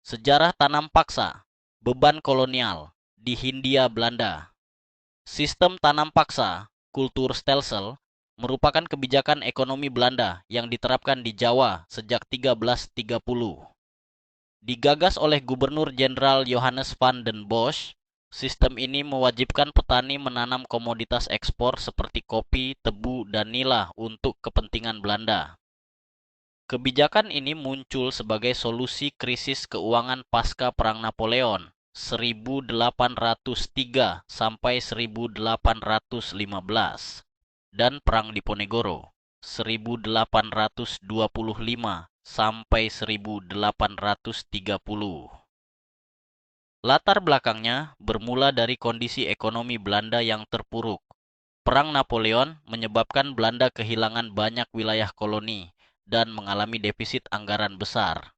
Sejarah tanam paksa, beban kolonial di Hindia Belanda. Sistem tanam paksa, kultur stelsel, merupakan kebijakan ekonomi Belanda yang diterapkan di Jawa sejak 1330. Digagas oleh Gubernur Jenderal Johannes van den Bosch, sistem ini mewajibkan petani menanam komoditas ekspor seperti kopi, tebu, dan nila untuk kepentingan Belanda. Kebijakan ini muncul sebagai solusi krisis keuangan pasca Perang Napoleon 1803 sampai 1815 dan Perang Diponegoro 1825 sampai 1830. Latar belakangnya bermula dari kondisi ekonomi Belanda yang terpuruk. Perang Napoleon menyebabkan Belanda kehilangan banyak wilayah koloni dan mengalami defisit anggaran besar.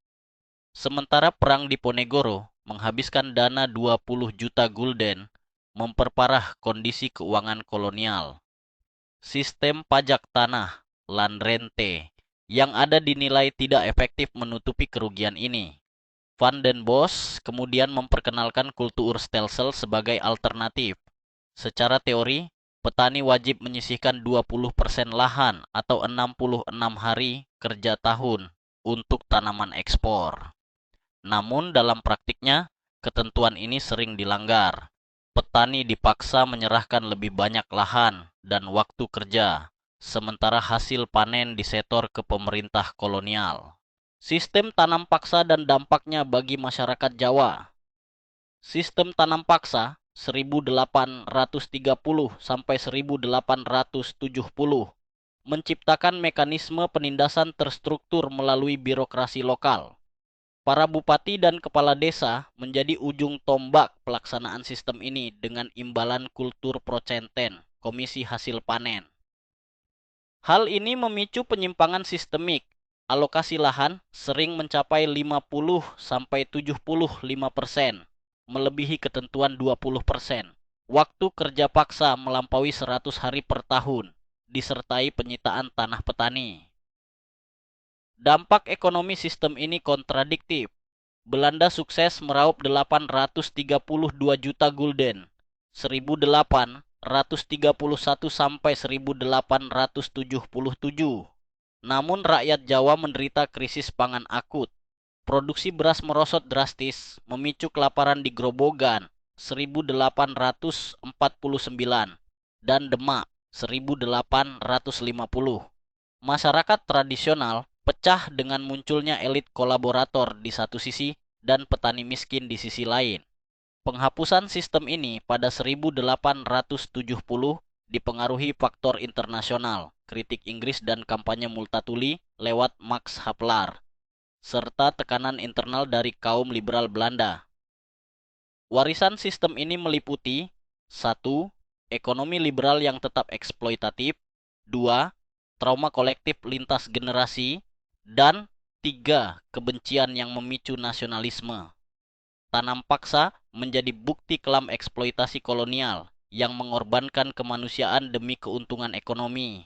Sementara Perang Diponegoro menghabiskan dana 20 juta gulden, memperparah kondisi keuangan kolonial. Sistem pajak tanah, land rente, yang ada dinilai tidak efektif menutupi kerugian ini. Van den Bosch kemudian memperkenalkan kultur stelsel sebagai alternatif. Secara teori, petani wajib menyisihkan 20% lahan atau 66 hari kerja tahun untuk tanaman ekspor. Namun dalam praktiknya, ketentuan ini sering dilanggar. Petani dipaksa menyerahkan lebih banyak lahan dan waktu kerja, sementara hasil panen disetor ke pemerintah kolonial. Sistem tanam paksa dan dampaknya bagi masyarakat Jawa. Sistem tanam paksa 1830 sampai 1870 menciptakan mekanisme penindasan terstruktur melalui birokrasi lokal. Para bupati dan kepala desa menjadi ujung tombak pelaksanaan sistem ini dengan imbalan kultur procenten, komisi hasil panen. Hal ini memicu penyimpangan sistemik. Alokasi lahan sering mencapai 50-75%, melebihi ketentuan 20%. Waktu kerja paksa melampaui 100 hari per tahun, disertai penyitaan tanah petani. Dampak ekonomi sistem ini kontradiktif. Belanda sukses meraup 832 juta gulden, 1831 sampai 1877. Namun rakyat Jawa menderita krisis pangan akut. Produksi beras merosot drastis, memicu kelaparan di Grobogan 1849 dan Demak 1850. Masyarakat tradisional pecah dengan munculnya elit kolaborator di satu sisi dan petani miskin di sisi lain. Penghapusan sistem ini pada 1870 dipengaruhi faktor internasional, kritik Inggris dan kampanye Multatuli lewat Max Havelaar, serta tekanan internal dari kaum liberal Belanda. Warisan sistem ini meliputi 1. Ekonomi liberal yang tetap eksploitatif, 2. Trauma kolektif lintas generasi, dan 3. Kebencian yang memicu nasionalisme. Tanam paksa menjadi bukti kelam eksploitasi kolonial yang mengorbankan kemanusiaan demi keuntungan ekonomi.